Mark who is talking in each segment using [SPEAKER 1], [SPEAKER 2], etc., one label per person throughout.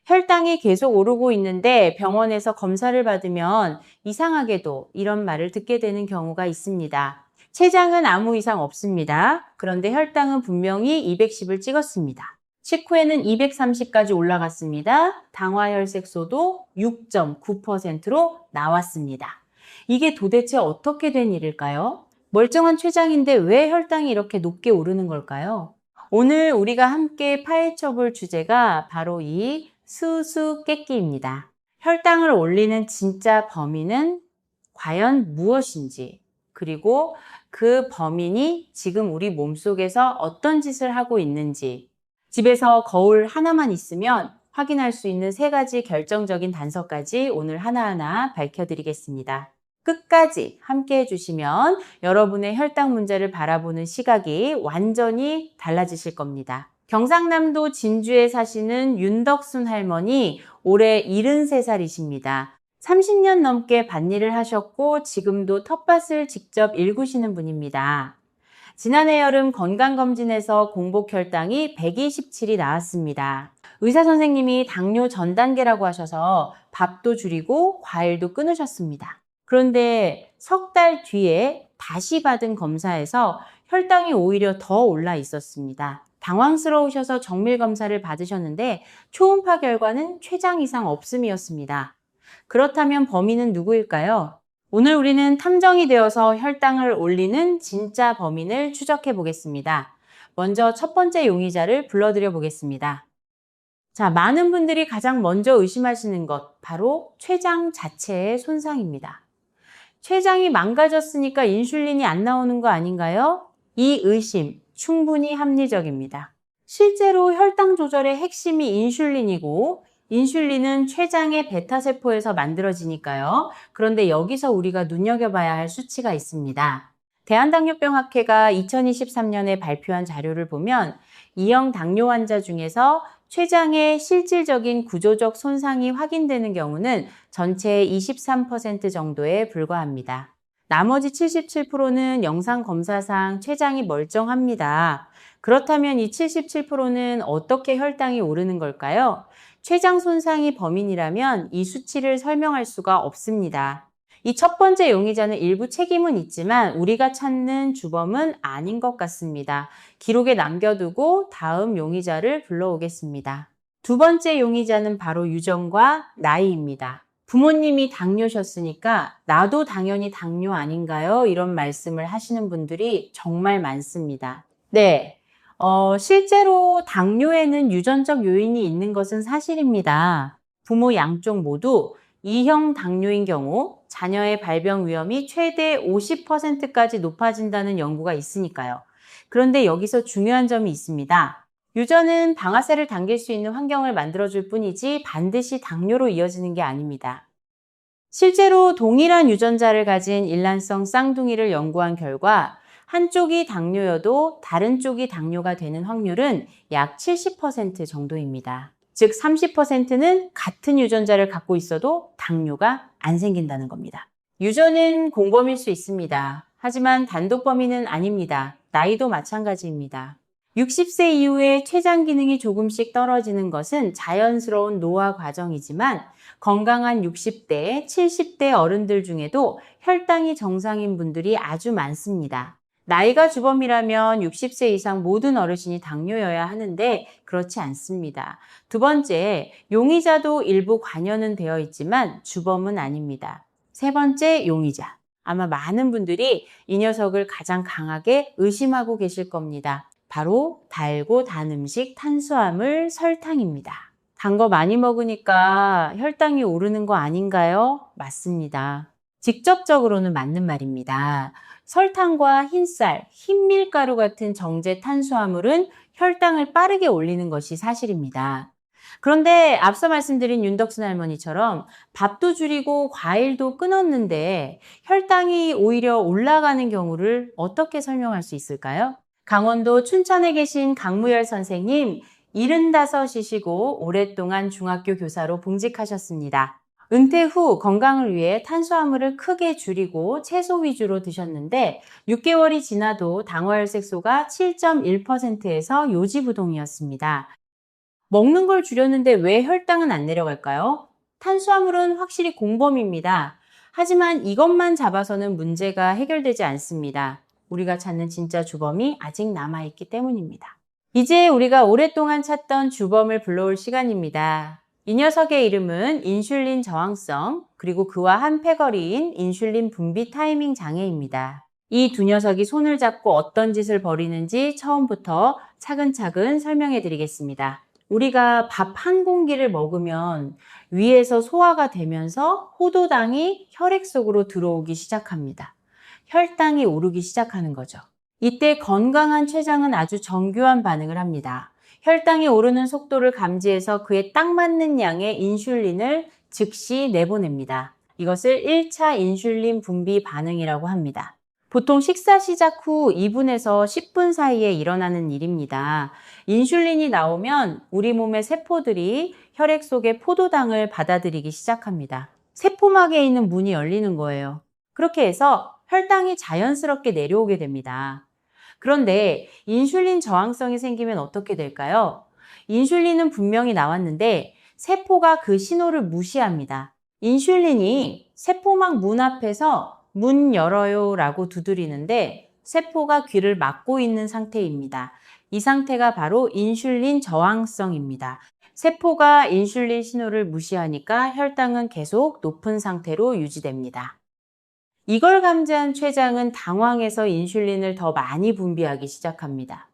[SPEAKER 1] 혈당이 계속 오르고 있는데 병원에서 검사를 받으면 이상하게도 이런 말을 듣게 되는 경우가 있습니다. 췌장은 아무 이상 없습니다. 그런데 혈당은 분명히 210을 찍었습니다. 식후에는 230까지 올라갔습니다. 당화혈색소도 6.9%로 나왔습니다. 이게 도대체 어떻게 된 일일까요? 멀쩡한 췌장인데 왜 혈당이 이렇게 높게 오르는 걸까요? 오늘 우리가 함께 파헤쳐 볼 주제가 바로 이 수수께끼입니다. 혈당을 올리는 진짜 범인은 과연 무엇인지, 그리고 그 범인이 지금 우리 몸속에서 어떤 짓을 하고 있는지, 집에서 거울 하나만 있으면 확인할 수 있는 3가지 결정적인 단서까지 오늘 하나하나 밝혀드리겠습니다. 끝까지 함께 해주시면 여러분의 혈당 문제를 바라보는 시각이 완전히 달라지실 겁니다. 경상남도 진주에 사시는 윤덕순 할머니, 올해 73살이십니다. 30년 넘게 밭일을 하셨고 지금도 텃밭을 직접 일구시는 분입니다. 지난해 여름 건강검진에서 공복 혈당이 127이 나왔습니다. 의사 선생님이 당뇨 전 단계라고 하셔서 밥도 줄이고 과일도 끊으셨습니다. 그런데 석 달 뒤에 다시 받은 검사에서 혈당이 오히려 더 올라 있었습니다. 당황스러우셔서 정밀 검사를 받으셨는데 초음파 결과는 췌장 이상 없음이었습니다. 그렇다면 범인은 누구일까요? 오늘 우리는 탐정이 되어서 혈당을 올리는 진짜 범인을 추적해 보겠습니다. 먼저 첫 번째 용의자를 불러드려 보겠습니다. 자, 많은 분들이 가장 먼저 의심하시는 것, 바로 췌장 자체의 손상입니다. 췌장이 망가졌으니까 인슐린이 안 나오는 거 아닌가요? 이 의심 충분히 합리적입니다. 실제로 혈당 조절의 핵심이 인슐린이고 인슐린은 췌장의 베타세포에서 만들어지니까요. 그런데 여기서 우리가 눈여겨봐야 할 수치가 있습니다. 대한당뇨병학회가 2023년에 발표한 자료를 보면 2형 당뇨 환자 중에서 췌장의 실질적인 구조적 손상이 확인되는 경우는 전체의 23% 정도에 불과합니다. 나머지 77%는 영상검사상 췌장이 멀쩡합니다. 그렇다면 이 77%는 어떻게 혈당이 오르는 걸까요? 췌장 손상이 범인이라면 이 수치를 설명할 수가 없습니다. 이 첫 번째 용의자는 일부 책임은 있지만 우리가 찾는 주범은 아닌 것 같습니다. 기록에 남겨두고 다음 용의자를 불러오겠습니다. 두 번째 용의자는 바로 유전과 나이입니다. 부모님이 당뇨셨으니까 나도 당연히 당뇨 아닌가요? 이런 말씀을 하시는 분들이 정말 많습니다. 네, 실제로 당뇨에는 유전적 요인이 있는 것은 사실입니다. 부모 양쪽 모두 2형 당뇨인 경우 자녀의 발병 위험이 최대 50%까지 높아진다는 연구가 있으니까요. 그런데 여기서 중요한 점이 있습니다. 유전은 방아쇠를 당길 수 있는 환경을 만들어줄 뿐이지 반드시 당뇨로 이어지는 게 아닙니다. 실제로 동일한 유전자를 가진 일란성 쌍둥이를 연구한 결과 한쪽이 당뇨여도 다른 쪽이 당뇨가 되는 확률은 약 70% 정도입니다. 즉 30%는 같은 유전자를 갖고 있어도 당뇨가 안 생긴다는 겁니다. 유전은 공범일 수 있습니다. 하지만 단독 범인은 아닙니다. 나이도 마찬가지입니다. 60세 이후에 췌장 기능이 조금씩 떨어지는 것은 자연스러운 노화 과정이지만 건강한 60대, 70대 어른들 중에도 혈당이 정상인 분들이 아주 많습니다. 나이가 주범이라면 60세 이상 모든 어르신이 당뇨여야 하는데 그렇지 않습니다. 두 번째, 용의자도 일부 관여는 되어 있지만 주범은 아닙니다. 세 번째 용의자. 아마 많은 분들이 이 녀석을 가장 강하게 의심하고 계실 겁니다. 바로 달고 단 음식, 탄수화물, 설탕입니다. 단 거 많이 먹으니까 혈당이 오르는 거 아닌가요? 맞습니다. 직접적으로는 맞는 말입니다. 설탕과 흰쌀, 흰밀가루 같은 정제 탄수화물은 혈당을 빠르게 올리는 것이 사실입니다. 그런데 앞서 말씀드린 윤덕순 할머니처럼 밥도 줄이고 과일도 끊었는데 혈당이 오히려 올라가는 경우를 어떻게 설명할 수 있을까요? 강원도 춘천에 계신 강무열 선생님, 75이시고 오랫동안 중학교 교사로 봉직하셨습니다. 은퇴 후 건강을 위해 탄수화물을 크게 줄이고 채소 위주로 드셨는데 6개월이 지나도 당화혈색소가 7.1%에서 요지부동이었습니다. 먹는 걸 줄였는데 왜 혈당은 안 내려갈까요? 탄수화물은 확실히 공범입니다. 하지만 이것만 잡아서는 문제가 해결되지 않습니다. 우리가 찾는 진짜 주범이 아직 남아있기 때문입니다. 이제 우리가 오랫동안 찾던 주범을 불러올 시간입니다. 이 녀석의 이름은 인슐린 저항성, 그리고 그와 한 패거리인 인슐린 분비 타이밍 장애입니다. 이 두 녀석이 손을 잡고 어떤 짓을 벌이는지 처음부터 차근차근 설명해 드리겠습니다. 우리가 밥 한 공기를 먹으면 위에서 소화가 되면서 포도당이 혈액 속으로 들어오기 시작합니다. 혈당이 오르기 시작하는 거죠. 이때 건강한 췌장은 아주 정교한 반응을 합니다. 혈당이 오르는 속도를 감지해서 그에 딱 맞는 양의 인슐린을 즉시 내보냅니다. 이것을 1차 인슐린 분비 반응이라고 합니다. 보통 식사 시작 후 2분에서 10분 사이에 일어나는 일입니다. 인슐린이 나오면 우리 몸의 세포들이 혈액 속의 포도당을 받아들이기 시작합니다. 세포막에 있는 문이 열리는 거예요. 그렇게 해서 혈당이 자연스럽게 내려오게 됩니다. 그런데 인슐린 저항성이 생기면 어떻게 될까요? 인슐린은 분명히 나왔는데 세포가 그 신호를 무시합니다. 인슐린이 세포막 문 앞에서 문 열어요 라고 두드리는데 세포가 귀를 막고 있는 상태입니다. 이 상태가 바로 인슐린 저항성입니다. 세포가 인슐린 신호를 무시하니까 혈당은 계속 높은 상태로 유지됩니다. 이걸 감지한 췌장은 당황해서 인슐린을 더 많이 분비하기 시작합니다.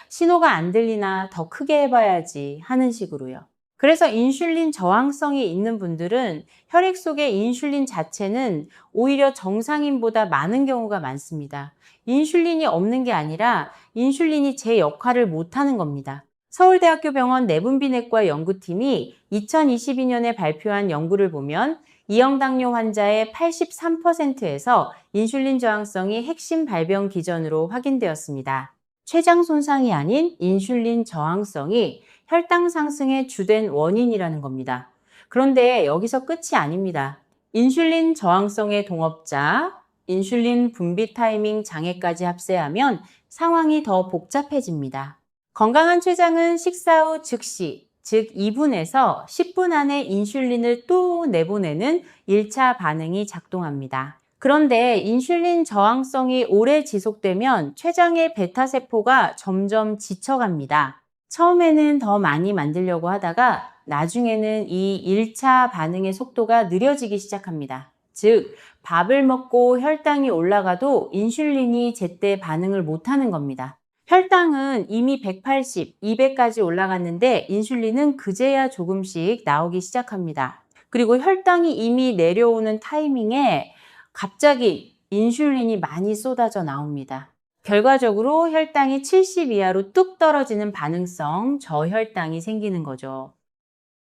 [SPEAKER 1] 신호가 안 들리나 더 크게 해봐야지 하는 식으로요. 그래서 인슐린 저항성이 있는 분들은 혈액 속의 인슐린 자체는 오히려 정상인보다 많은 경우가 많습니다. 인슐린이 없는 게 아니라 인슐린이 제 역할을 못하는 겁니다. 서울대학교 병원 내분비내과 연구팀이 2022년에 발표한 연구를 보면 이형당뇨 환자의 83%에서 인슐린 저항성이 핵심 발병 기전으로 확인되었습니다. 췌장 손상이 아닌 인슐린 저항성이 혈당 상승의 주된 원인이라는 겁니다. 그런데 여기서 끝이 아닙니다. 인슐린 저항성의 동업자, 인슐린 분비 타이밍 장애까지 합세하면 상황이 더 복잡해집니다. 건강한 췌장은 식사 후 즉시, 즉 2분에서 10분 안에 인슐린을 또 내보내는 1차 반응이 작동합니다. 그런데 인슐린 저항성이 오래 지속되면 췌장의 베타세포가 점점 지쳐갑니다. 처음에는 더 많이 만들려고 하다가 나중에는 이 1차 반응의 속도가 느려지기 시작합니다. 즉, 밥을 먹고 혈당이 올라가도 인슐린이 제때 반응을 못하는 겁니다. 혈당은 이미 180, 200까지 올라갔는데 인슐린은 그제야 조금씩 나오기 시작합니다. 그리고 혈당이 이미 내려오는 타이밍에 갑자기 인슐린이 많이 쏟아져 나옵니다. 결과적으로 혈당이 70 이하로 뚝 떨어지는 반응성 저혈당이 생기는 거죠.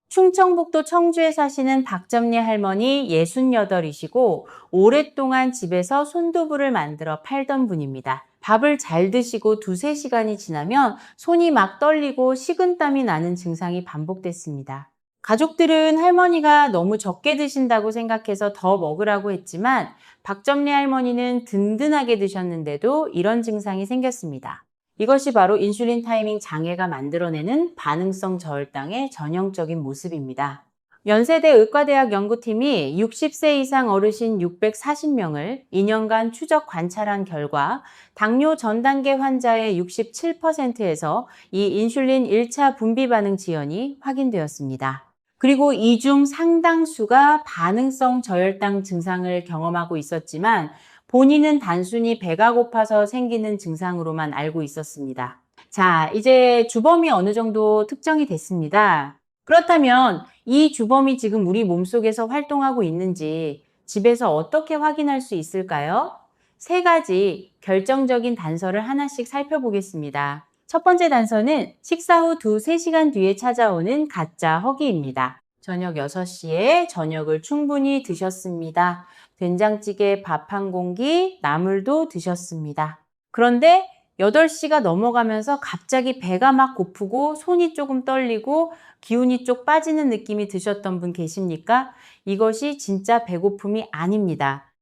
[SPEAKER 1] 충청북도 청주에 사시는 박점리 할머니 68이시고 오랫동안 집에서 손두부를 만들어 팔던 분입니다. 밥을 잘 드시고 2-3시간이 지나면 손이 막 떨리고 식은땀이 나는 증상이 반복됐습니다. 가족들은 할머니가 너무 적게 드신다고 생각해서 더 먹으라고 했지만 박점리 할머니는 든든하게 드셨는데도 이런 증상이 생겼습니다. 이것이 바로 인슐린 타이밍 장애가 만들어내는 반응성 저혈당의 전형적인 모습입니다. 연세대 의과대학 연구팀이 60세 이상 어르신 640명을 2년간 추적 관찰한 결과 당뇨 전 단계 환자의 67%에서 이 인슐린 1차 분비 반응 지연이 확인되었습니다. 그리고 이 중 상당수가 반응성 저혈당 증상을 경험하고 있었지만 본인은 단순히 배가 고파서 생기는 증상으로만 알고 있었습니다. 자, 이제 주범이 어느 정도 특정이 됐습니다. 그렇다면 이 주범이 지금 우리 몸속에서 활동하고 있는지 집에서 어떻게 확인할 수 있을까요? 3가지 결정적인 단서를 하나씩 살펴보겠습니다. 첫 번째 단서는 식사 후 2-3시간 뒤에 찾아오는 가짜 허기입니다. 저녁 6시에 저녁을 충분히 드셨습니다. 된장찌개 밥 한 공기, 나물도 드셨습니다. 그런데 8시가 넘어가면서 갑자기 배가 막 고프고 손이 조금 떨리고 기운이 쪽 빠지는 느낌이 드셨던 분 계십니까? 이것이 진짜 배고픔이 아닙니다.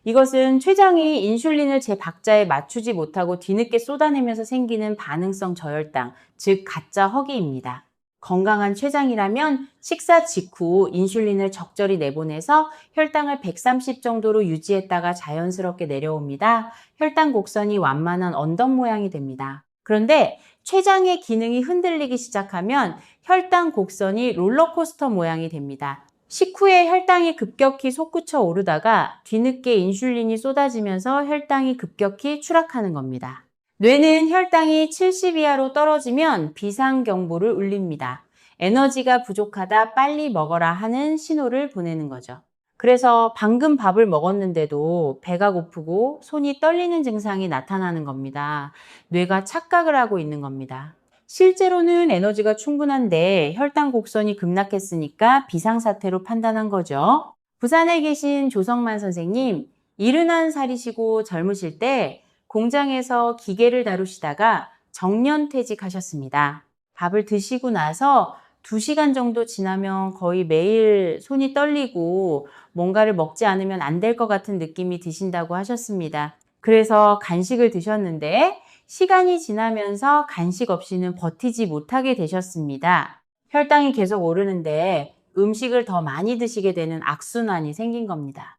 [SPEAKER 1] 이것은 췌장이 인슐린을 제 박자에 맞추지 못하고 뒤늦게 쏟아내면서 생기는 반응성 저혈당, 즉 가짜 허기입니다. 건강한 췌장이라면 식사 직후 인슐린을 적절히 내보내서 혈당을 130 정도로 유지했다가 자연스럽게 내려옵니다. 혈당 곡선이 완만한 언덕 모양이 됩니다. 그런데 췌장의 기능이 흔들리기 시작하면 혈당 곡선이 롤러코스터 모양이 됩니다. 식후에 혈당이 급격히 솟구쳐 오르다가 뒤늦게 인슐린이 쏟아지면서 혈당이 급격히 추락하는 겁니다. 뇌는 혈당이 70 이하로 떨어지면 비상경보를 울립니다. 에너지가 부족하다, 빨리 먹어라 하는 신호를 보내는 거죠. 그래서 방금 밥을 먹었는데도 배가 고프고 손이 떨리는 증상이 나타나는 겁니다. 뇌가 착각을 하고 있는 겁니다. 실제로는 에너지가 충분한데 혈당 곡선이 급락했으니까 비상사태로 판단한 거죠. 부산에 계신 조성만 선생님, 71살이시고 젊으실 때 공장에서 기계를 다루시다가 정년퇴직하셨습니다. 밥을 드시고 나서 2시간 정도 지나면 거의 매일 손이 떨리고 뭔가를 먹지 않으면 안 될 것 같은 느낌이 드신다고 하셨습니다. 그래서 간식을 드셨는데 시간이 지나면서 간식 없이는 버티지 못하게 되셨습니다. 혈당이 계속 오르는데 음식을 더 많이 드시게 되는 악순환이 생긴 겁니다.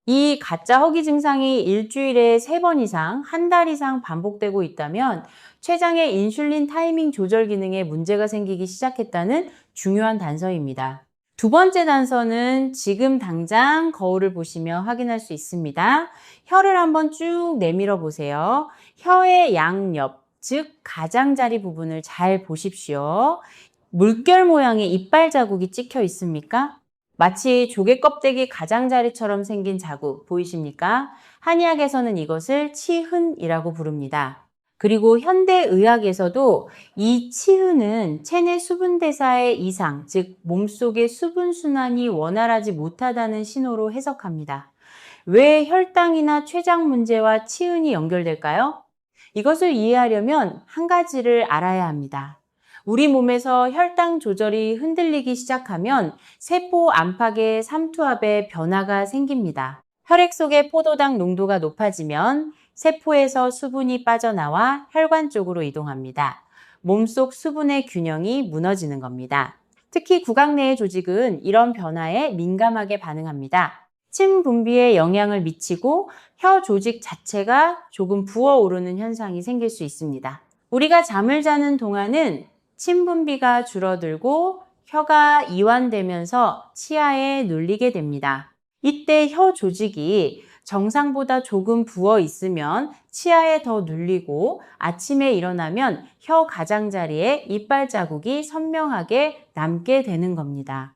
[SPEAKER 1] 이 가짜 허기 증상이 일주일에 3번 이상, 한 달 이상 반복되고 있다면 췌장의 인슐린 타이밍 조절 기능에 문제가 생기기 시작했다는 중요한 단서입니다. 두 번째 단서는 지금 당장 거울을 보시며 확인할 수 있습니다. 혀를 한번 쭉 내밀어 보세요. 혀의 양옆, 즉 가장자리 부분을 잘 보십시오. 물결 모양의 이빨 자국이 찍혀 있습니까? 마치 조개 껍데기 가장자리처럼 생긴 자국 보이십니까? 한의학에서는 이것을 치흔이라고 부릅니다. 그리고 현대의학에서도 이 치흔은 체내 수분 대사의 이상, 즉 몸속의 수분 순환이 원활하지 못하다는 신호로 해석합니다. 왜 혈당이나 췌장 문제와 치흔이 연결될까요? 이것을 이해하려면 한 가지를 알아야 합니다. 우리 몸에서 혈당 조절이 흔들리기 시작하면 세포 안팎의 삼투압에 변화가 생깁니다. 혈액 속의 포도당 농도가 높아지면 세포에서 수분이 빠져나와 혈관 쪽으로 이동합니다. 몸속 수분의 균형이 무너지는 겁니다. 특히 구강 내의 조직은 이런 변화에 민감하게 반응합니다. 침 분비에 영향을 미치고 혀 조직 자체가 조금 부어오르는 현상이 생길 수 있습니다. 우리가 잠을 자는 동안은 침 분비가 줄어들고 혀가 이완되면서 치아에 눌리게 됩니다. 이때 혀 조직이 정상보다 조금 부어 있으면 치아에 더 눌리고 아침에 일어나면 혀 가장자리에 이빨 자국이 선명하게 남게 되는 겁니다.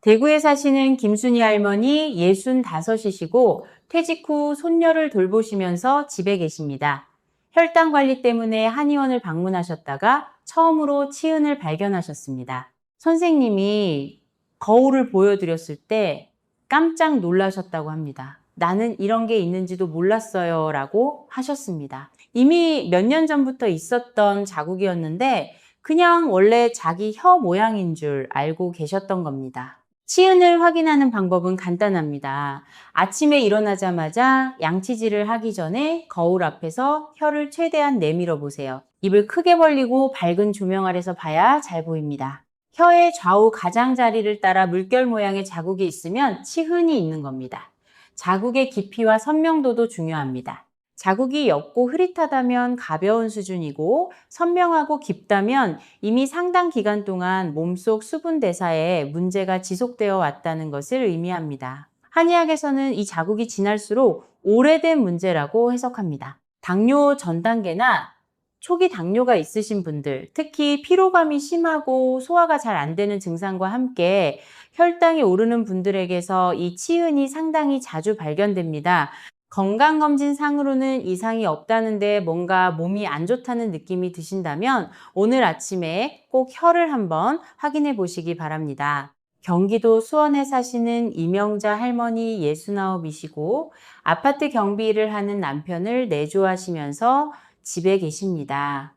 [SPEAKER 1] 대구에 사시는 김순희 할머니 65이시고 퇴직 후 손녀를 돌보시면서 집에 계십니다. 혈당 관리 때문에 한의원을 방문하셨다가 처음으로 치흔을 발견하셨습니다. 선생님이 거울을 보여드렸을 때 깜짝 놀라셨다고 합니다. 나는 이런 게 있는지도 몰랐어요 라고 하셨습니다. 이미 몇 년 전부터 있었던 자국이었는데 그냥 원래 자기 혀 모양인 줄 알고 계셨던 겁니다. 치흔을 확인하는 방법은 간단합니다. 아침에 일어나자마자 양치질을 하기 전에 거울 앞에서 혀를 최대한 내밀어 보세요. 입을 크게 벌리고 밝은 조명 아래서 봐야 잘 보입니다. 혀의 좌우 가장자리를 따라 물결 모양의 자국이 있으면 치흔이 있는 겁니다. 자국의 깊이와 선명도도 중요합니다. 자국이 옅고 흐릿하다면 가벼운 수준이고 선명하고 깊다면 이미 상당 기간 동안 몸속 수분 대사에 문제가 지속되어 왔다는 것을 의미합니다. 한의학에서는 이 자국이 지날수록 오래된 문제라고 해석합니다. 당뇨 전 단계나 초기 당뇨가 있으신 분들, 특히 피로감이 심하고 소화가 잘 안 되는 증상과 함께 혈당이 오르는 분들에게서 이 치흔이 상당히 자주 발견됩니다. 건강검진상으로는 이상이 없다는데 뭔가 몸이 안 좋다는 느낌이 드신다면 오늘 아침에 꼭 혀를 한번 확인해 보시기 바랍니다. 경기도 수원에 사시는 이명자 할머니 69이시고 아파트 경비 일을 하는 남편을 내조하시면서 집에 계십니다.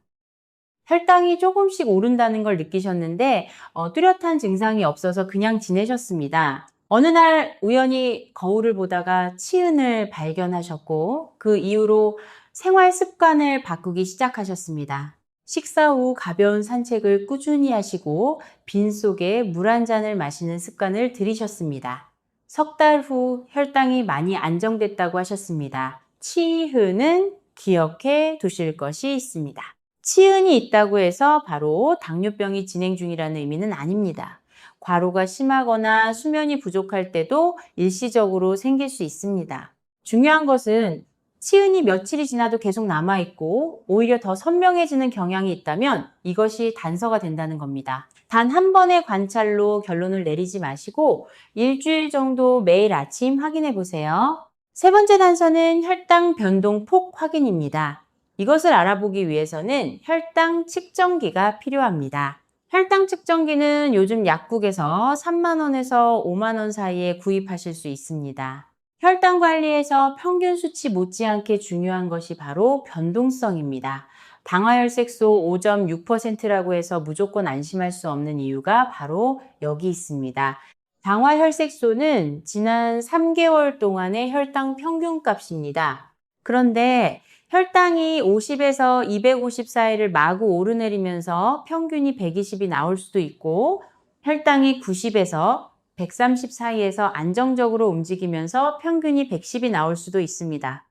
[SPEAKER 1] 혈당이 조금씩 오른다는 걸 느끼셨는데 뚜렷한 증상이 없어서 그냥 지내셨습니다. 어느 날 우연히 거울을 보다가 치흔을 발견하셨고 그 이후로 생활 습관을 바꾸기 시작하셨습니다. 식사 후 가벼운 산책을 꾸준히 하시고 빈속에 물 한 잔을 마시는 습관을 들이셨습니다. 석 달 후 혈당이 많이 안정됐다고 하셨습니다. 치흔은 기억해 두실 것이 있습니다. 치흔이 있다고 해서 바로 당뇨병이 진행 중이라는 의미는 아닙니다. 과로가 심하거나 수면이 부족할 때도 일시적으로 생길 수 있습니다. 중요한 것은 치흔이 며칠이 지나도 계속 남아있고 오히려 더 선명해지는 경향이 있다면 이것이 단서가 된다는 겁니다. 단 한 번의 관찰로 결론을 내리지 마시고 일주일 정도 매일 아침 확인해 보세요. 세 번째 단서는 혈당 변동폭 확인입니다. 이것을 알아보기 위해서는 혈당 측정기가 필요합니다. 혈당 측정기는 요즘 약국에서 3만 원에서 5만 원 사이에 구입하실 수 있습니다. 혈당 관리에서 평균 수치 못지않게 중요한 것이 바로 변동성입니다. 당화혈색소 5.6%라고 해서 무조건 안심할 수 없는 이유가 바로 여기 있습니다. 당화혈색소는 지난 3개월 동안의 혈당 평균값입니다. 그런데 혈당이 50에서 250 사이를 마구 오르내리면서 평균이 120이 나올 수도 있고 혈당이 90에서 130 사이에서 안정적으로 움직이면서 평균이 110이 나올 수도 있습니다.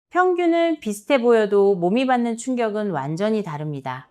[SPEAKER 1] 평균은 비슷해 보여도 몸이 받는 충격은 완전히 다릅니다.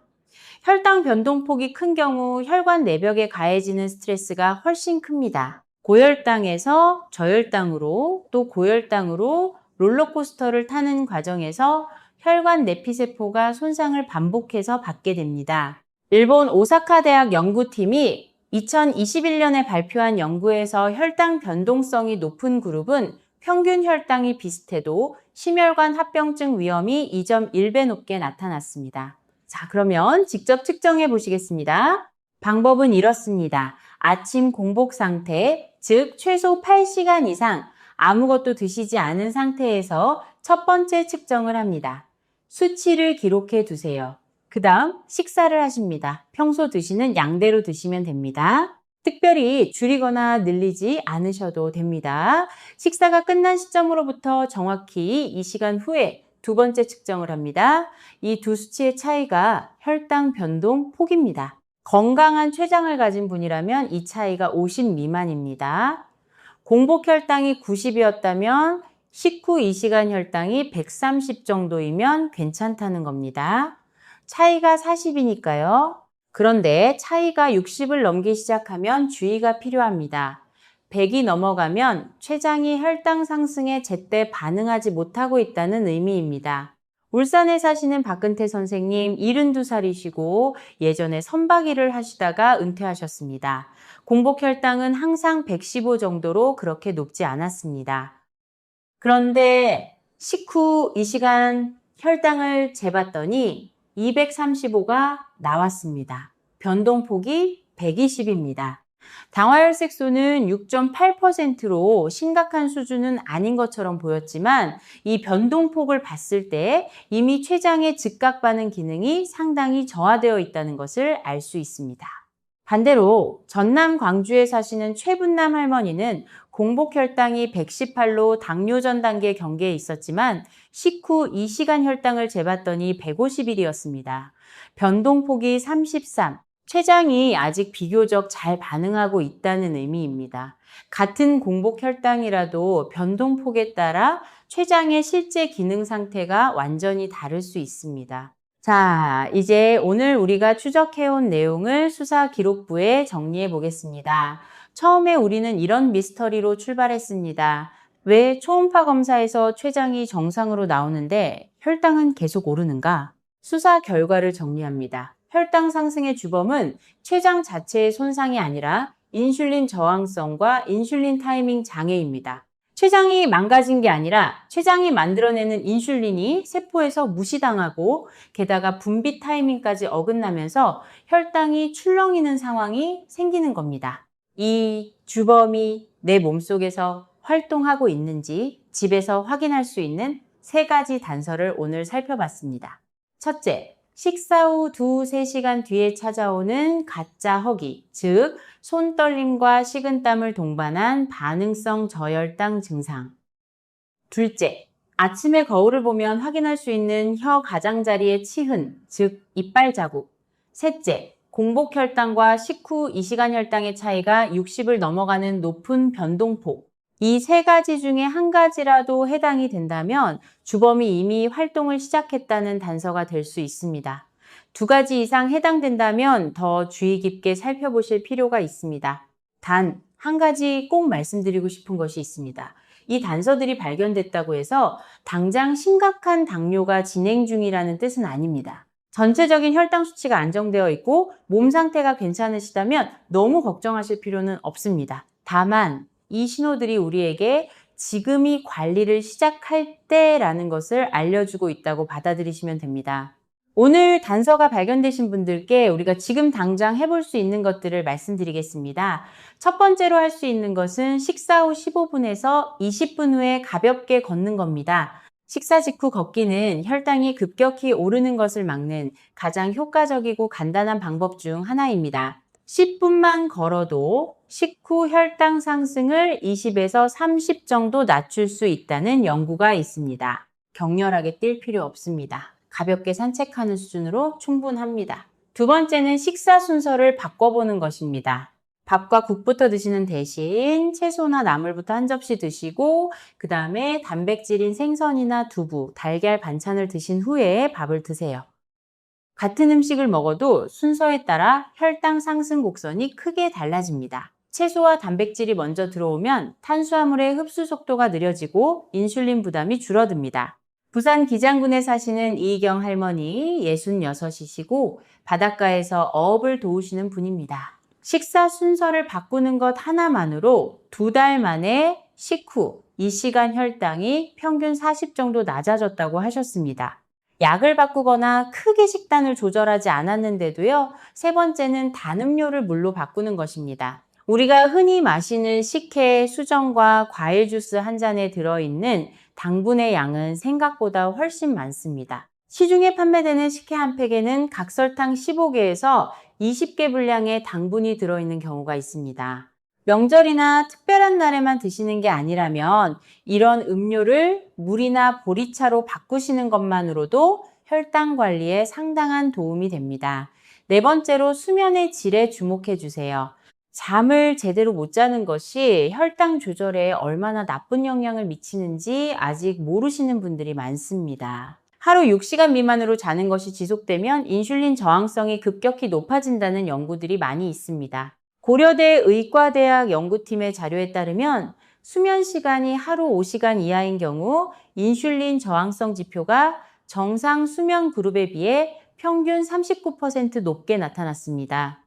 [SPEAKER 1] 혈당 변동폭이 큰 경우 혈관 내벽에 가해지는 스트레스가 훨씬 큽니다. 고혈당에서 저혈당으로 또 고혈당으로 롤러코스터를 타는 과정에서 혈관 내피세포가 손상을 반복해서 받게 됩니다. 일본 오사카 대학 연구팀이 2021년에 발표한 연구에서 혈당 변동성이 높은 그룹은 평균 혈당이 비슷해도 심혈관 합병증 위험이 2.1배 높게 나타났습니다. 자, 그러면 직접 측정해 보시겠습니다. 방법은 이렇습니다. 아침 공복 상태, 즉 최소 8시간 이상 아무것도 드시지 않은 상태에서 첫 번째 측정을 합니다. 수치를 기록해 두세요. 그 다음 식사를 하십니다. 평소 드시는 양대로 드시면 됩니다. 특별히 줄이거나 늘리지 않으셔도 됩니다. 식사가 끝난 시점으로부터 정확히 2시간 후에 두 번째 측정을 합니다. 이 두 수치의 차이가 혈당 변동 폭입니다. 건강한 췌장을 가진 분이라면 이 차이가 50 미만입니다. 공복 혈당이 90이었다면 식후 2시간 혈당이 130 정도이면 괜찮다는 겁니다. 차이가 40이니까요. 그런데 차이가 60을 넘기 시작하면 주의가 필요합니다. 100이 넘어가면 췌장이 혈당 상승에 제때 반응하지 못하고 있다는 의미입니다. 울산에 사시는 박근태 선생님 72살이시고 예전에 선박 일을 하시다가 은퇴하셨습니다. 공복 혈당은 항상 115 정도로 그렇게 높지 않았습니다. 그런데 식후 2시간 혈당을 재봤더니 235가 나왔습니다. 변동폭이 120입니다. 당화혈색소는 6.8%로 심각한 수준은 아닌 것처럼 보였지만 이 변동폭을 봤을 때 이미 췌장의 즉각 반응 기능이 상당히 저하되어 있다는 것을 알 수 있습니다. 반대로 전남 광주에 사시는 최분남 할머니는 공복 혈당이 118로 당뇨 전 단계 경계에 있었지만 식후 2시간 혈당을 재봤더니 150일이었습니다. 변동폭이 33, 췌장이 아직 비교적 잘 반응하고 있다는 의미입니다. 같은 공복 혈당이라도 변동폭에 따라 췌장의 실제 기능 상태가 완전히 다를 수 있습니다. 자, 이제 오늘 우리가 추적해온 내용을 수사 기록부에 정리해 보겠습니다. 처음에 우리는 이런 미스터리로 출발했습니다. 왜 초음파 검사에서 췌장이 정상으로 나오는데 혈당은 계속 오르는가? 수사 결과를 정리합니다. 혈당 상승의 주범은 췌장 자체의 손상이 아니라 인슐린 저항성과 인슐린 타이밍 장애입니다. 췌장이 망가진 게 아니라 췌장이 만들어내는 인슐린이 세포에서 무시당하고 게다가 분비 타이밍까지 어긋나면서 혈당이 출렁이는 상황이 생기는 겁니다. 이 주범이 내 몸속에서 활동하고 있는지 집에서 확인할 수 있는 3가지 단서를 오늘 살펴봤습니다. 첫째, 식사 후 2-3시간 뒤에 찾아오는 가짜 허기, 즉 손떨림과 식은땀을 동반한 반응성 저혈당 증상. 둘째, 아침에 거울을 보면 확인할 수 있는 혀 가장자리의 치흔, 즉 이빨 자국. 셋째, 공복 혈당과 식후 2시간 혈당의 차이가 60을 넘어가는 높은 변동폭. 이 세 가지 중에 한 가지라도 해당이 된다면 주범이 이미 활동을 시작했다는 단서가 될 수 있습니다. 두 가지 이상 해당된다면 더 주의 깊게 살펴보실 필요가 있습니다. 단, 한 가지 꼭 말씀드리고 싶은 것이 있습니다. 이 단서들이 발견됐다고 해서 당장 심각한 당뇨가 진행 중이라는 뜻은 아닙니다. 전체적인 혈당 수치가 안정되어 있고 몸 상태가 괜찮으시다면 너무 걱정하실 필요는 없습니다. 다만 이 신호들이 우리에게 지금이 관리를 시작할 때라는 것을 알려주고 있다고 받아들이시면 됩니다. 오늘 단서가 발견되신 분들께 우리가 지금 당장 해볼 수 있는 것들을 말씀드리겠습니다. 첫 번째로 할 수 있는 것은 식사 후 15분에서 20분 후에 가볍게 걷는 겁니다. 식사 직후 걷기는 혈당이 급격히 오르는 것을 막는 가장 효과적이고 간단한 방법 중 하나입니다. 10분만 걸어도 식후 혈당 상승을 20에서 30 정도 낮출 수 있다는 연구가 있습니다. 격렬하게 뛸 필요 없습니다. 가볍게 산책하는 수준으로 충분합니다. 두 번째는 식사 순서를 바꿔보는 것입니다. 밥과 국부터 드시는 대신 채소나 나물부터 한 접시 드시고 그 다음에 단백질인 생선이나 두부, 달걀 반찬을 드신 후에 밥을 드세요. 같은 음식을 먹어도 순서에 따라 혈당 상승 곡선이 크게 달라집니다. 채소와 단백질이 먼저 들어오면 탄수화물의 흡수 속도가 느려지고 인슐린 부담이 줄어듭니다. 부산 기장군에 사시는 이희경 할머니 66이시고 바닷가에서 어업을 도우시는 분입니다. 식사 순서를 바꾸는 것 하나만으로 2달 만에 식후 2시간 혈당이 평균 40 정도 낮아졌다고 하셨습니다. 약을 바꾸거나 크게 식단을 조절하지 않았는데도요. 세 번째는 단 음료를 물로 바꾸는 것입니다. 우리가 흔히 마시는 식혜, 수정과 과일 주스 한 잔에 들어있는 당분의 양은 생각보다 훨씬 많습니다. 시중에 판매되는 식혜 한 팩에는 각설탕 15개에서 20개 분량의 당분이 들어있는 경우가 있습니다. 명절이나 특별한 날에만 드시는 게 아니라면 이런 음료를 물이나 보리차로 바꾸시는 것만으로도 혈당 관리에 상당한 도움이 됩니다. 네 번째로 수면의 질에 주목해 주세요. 잠을 제대로 못 자는 것이 혈당 조절에 얼마나 나쁜 영향을 미치는지 아직 모르시는 분들이 많습니다. 하루 6시간 미만으로 자는 것이 지속되면 인슐린 저항성이 급격히 높아진다는 연구들이 많이 있습니다. 고려대 의과대학 연구팀의 자료에 따르면 수면 시간이 하루 5시간 이하인 경우 인슐린 저항성 지표가 정상 수면 그룹에 비해 평균 39% 높게 나타났습니다.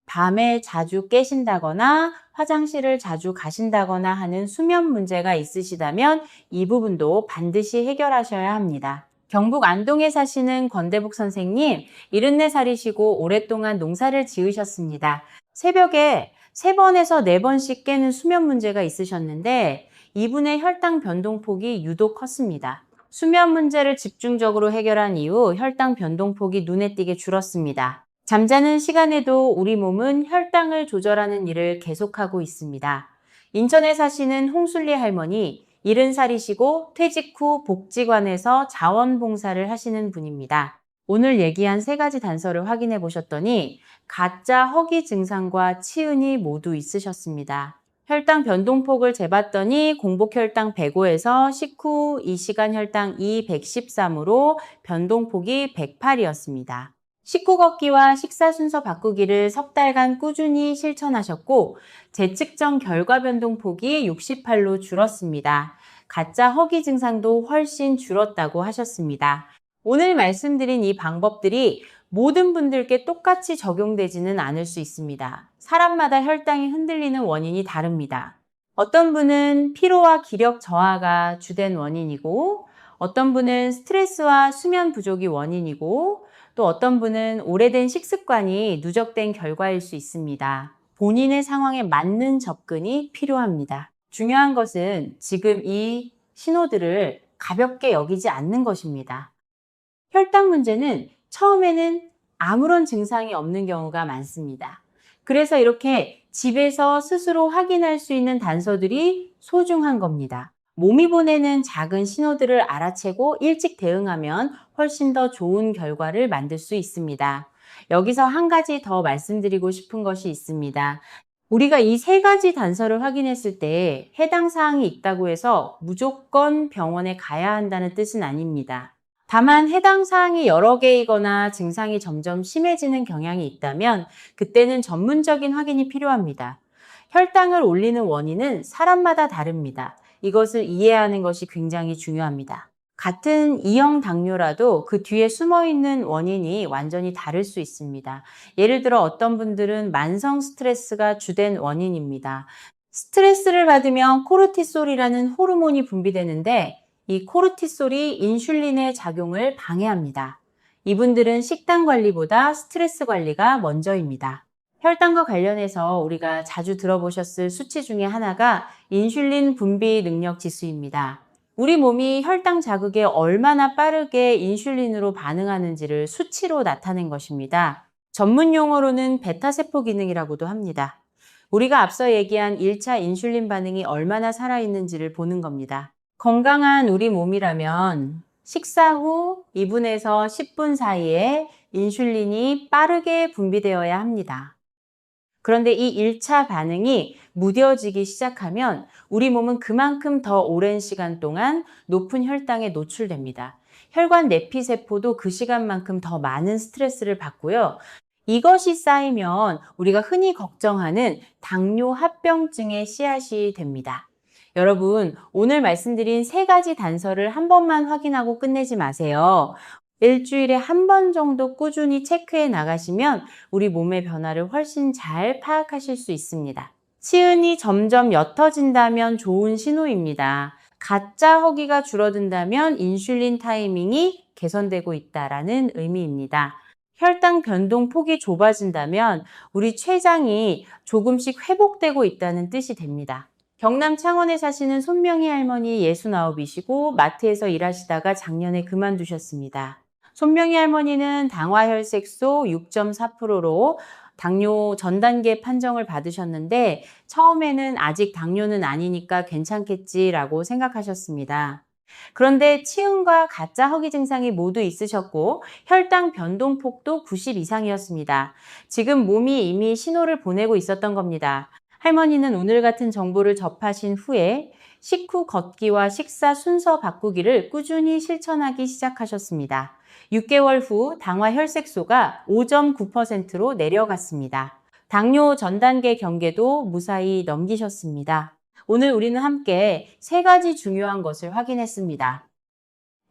[SPEAKER 1] 밤에 자주 깨신다거나 화장실을 자주 가신다거나 하는 수면 문제가 있으시다면 이 부분도 반드시 해결하셔야 합니다. 경북 안동에 사시는 권대복 선생님, 74살이시고 오랫동안 농사를 지으셨습니다. 새벽에 3번에서 4번씩 깨는 수면 문제가 있으셨는데 이분의 혈당 변동폭이 유독 컸습니다. 수면 문제를 집중적으로 해결한 이후 혈당 변동폭이 눈에 띄게 줄었습니다. 잠자는 시간에도 우리 몸은 혈당을 조절하는 일을 계속하고 있습니다. 인천에 사시는 홍순리 할머니, 70살이시고 퇴직 후 복지관에서 자원봉사를 하시는 분입니다. 오늘 얘기한 3가지 단서를 확인해 보셨더니 가짜 허기 증상과 치흔이 모두 있으셨습니다. 혈당 변동폭을 재봤더니 공복 혈당 105에서 식후 2시간 혈당 113으로 변동폭이 108이었습니다. 식후 걷기와 식사 순서 바꾸기를 석 달간 꾸준히 실천하셨고 재측정 결과 변동폭이 68로 줄었습니다. 가짜 허기 증상도 훨씬 줄었다고 하셨습니다. 오늘 말씀드린 이 방법들이 모든 분들께 똑같이 적용되지는 않을 수 있습니다. 사람마다 혈당이 흔들리는 원인이 다릅니다. 어떤 분은 피로와 기력 저하가 주된 원인이고 어떤 분은 스트레스와 수면 부족이 원인이고 또 어떤 분은 오래된 식습관이 누적된 결과일 수 있습니다. 본인의 상황에 맞는 접근이 필요합니다. 중요한 것은 지금 이 신호들을 가볍게 여기지 않는 것입니다. 혈당 문제는 처음에는 아무런 증상이 없는 경우가 많습니다. 그래서 이렇게 집에서 스스로 확인할 수 있는 단서들이 소중한 겁니다. 몸이 보내는 작은 신호들을 알아채고 일찍 대응하면 훨씬 더 좋은 결과를 만들 수 있습니다. 여기서 한 가지 더 말씀드리고 싶은 것이 있습니다. 우리가 이 세 가지 단서를 확인했을 때 해당 사항이 있다고 해서 무조건 병원에 가야 한다는 뜻은 아닙니다. 다만 해당 사항이 여러 개이거나 증상이 점점 심해지는 경향이 있다면 그때는 전문적인 확인이 필요합니다. 혈당을 올리는 원인은 사람마다 다릅니다. 이것을 이해하는 것이 굉장히 중요합니다. 같은 E형 당뇨라도 그 뒤에 숨어있는 원인이 완전히 다를 수 있습니다. 예를 들어 어떤 분들은 만성 스트레스가 주된 원인입니다. 스트레스를 받으면 코르티솔이라는 호르몬이 분비되는데 이 코르티솔이 인슐린의 작용을 방해합니다. 이분들은 식단 관리보다 스트레스 관리가 먼저입니다. 혈당과 관련해서 우리가 자주 들어보셨을 수치 중에 하나가 인슐린 분비 능력 지수입니다. 우리 몸이 혈당 자극에 얼마나 빠르게 인슐린으로 반응하는지를 수치로 나타낸 것입니다. 전문 용어로는 베타세포 기능이라고도 합니다. 우리가 앞서 얘기한 1차 인슐린 반응이 얼마나 살아있는지를 보는 겁니다. 건강한 우리 몸이라면 식사 후 2분에서 10분 사이에 인슐린이 빠르게 분비되어야 합니다. 그런데 이 1차 반응이 무뎌지기 시작하면 우리 몸은 그만큼 더 오랜 시간 동안 높은 혈당에 노출됩니다. 혈관 내피세포도 그 시간만큼 더 많은 스트레스를 받고요. 이것이 쌓이면 우리가 흔히 걱정하는 당뇨 합병증의 씨앗이 됩니다. 여러분, 오늘 말씀드린 세 가지 단서를 한 번만 확인하고 끝내지 마세요. 일주일에 한 번 정도 꾸준히 체크해 나가시면 우리 몸의 변화를 훨씬 잘 파악하실 수 있습니다. 치은이 점점 옅어진다면 좋은 신호입니다. 가짜 허기가 줄어든다면 인슐린 타이밍이 개선되고 있다라는 의미입니다. 혈당 변동 폭이 좁아진다면 우리 췌장이 조금씩 회복되고 있다는 뜻이 됩니다. 경남 창원에 사시는 손명희 할머니 69이시고 마트에서 일하시다가 작년에 그만두셨습니다. 손명희 할머니는 당화혈색소 6.4%로 당뇨 전 단계 판정을 받으셨는데 처음에는 아직 당뇨는 아니니까 괜찮겠지라고 생각하셨습니다. 그런데 치은과 가짜 허기 증상이 모두 있으셨고 혈당 변동폭도 90 이상이었습니다. 지금 몸이 이미 신호를 보내고 있었던 겁니다. 할머니는 오늘 같은 정보를 접하신 후에 식후 걷기와 식사 순서 바꾸기를 꾸준히 실천하기 시작하셨습니다. 6개월 후 당화 혈색소가 5.9%로 내려갔습니다. 당뇨 전 단계 경계도 무사히 넘기셨습니다. 오늘 우리는 함께 세 가지 중요한 것을 확인했습니다.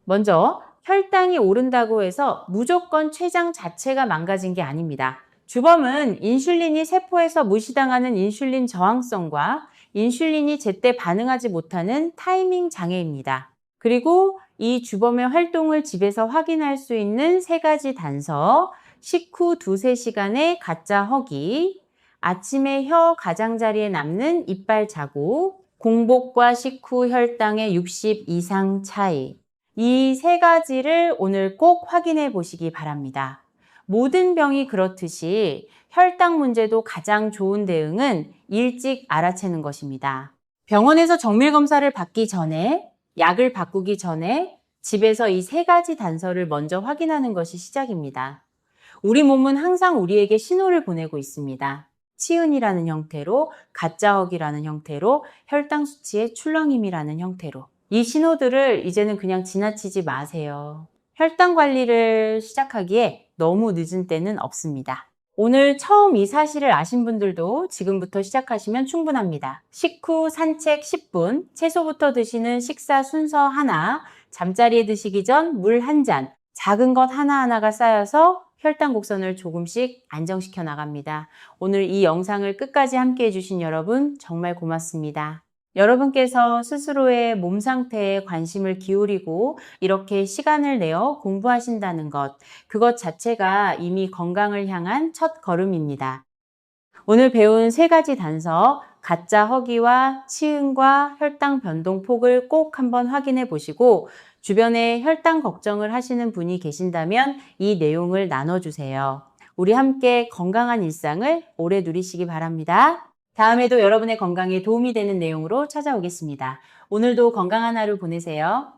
[SPEAKER 1] 먼저 혈당이 오른다고 해서 무조건 췌장 자체가 망가진 게 아닙니다. 주범은 인슐린이 세포에서 무시당하는 인슐린 저항성과 인슐린이 제때 반응하지 못하는 타이밍 장애입니다. 그리고 이 주범의 활동을 집에서 확인할 수 있는 세 가지 단서, 식후 2-3시간의 가짜 허기, 아침에 혀 가장자리에 남는 이빨 자국, 공복과 식후 혈당의 60 이상 차이. 이 세 가지를 오늘 꼭 확인해 보시기 바랍니다. 모든 병이 그렇듯이 혈당 문제도 가장 좋은 대응은 일찍 알아채는 것입니다. 병원에서 정밀 검사를 받기 전에, 약을 바꾸기 전에 집에서 이 세 가지 단서를 먼저 확인하는 것이 시작입니다. 우리 몸은 항상 우리에게 신호를 보내고 있습니다. 치은이라는 형태로, 가짜 허기라는 형태로, 혈당 수치의 출렁임이라는 형태로. 이 신호들을 이제는 그냥 지나치지 마세요. 혈당 관리를 시작하기에 너무 늦은 때는 없습니다. 오늘 처음 이 사실을 아신 분들도 지금부터 시작하시면 충분합니다. 식후 산책 10분, 채소부터 드시는 식사 순서 하나, 잠자리에 드시기 전 물 한 잔, 작은 것 하나하나가 쌓여서 혈당 곡선을 조금씩 안정시켜 나갑니다. 오늘 이 영상을 끝까지 함께 해주신 여러분 정말 고맙습니다. 여러분께서 스스로의 몸 상태에 관심을 기울이고 이렇게 시간을 내어 공부하신다는 것, 그것 자체가 이미 건강을 향한 첫 걸음입니다. 오늘 배운 세 가지 단서, 가짜 허기와 치은과 혈당 변동폭을 꼭 한번 확인해 보시고 주변에 혈당 걱정을 하시는 분이 계신다면 이 내용을 나눠주세요. 우리 함께 건강한 일상을 오래 누리시기 바랍니다. 다음에도 여러분의 건강에 도움이 되는 내용으로 찾아오겠습니다. 오늘도 건강한 하루 보내세요.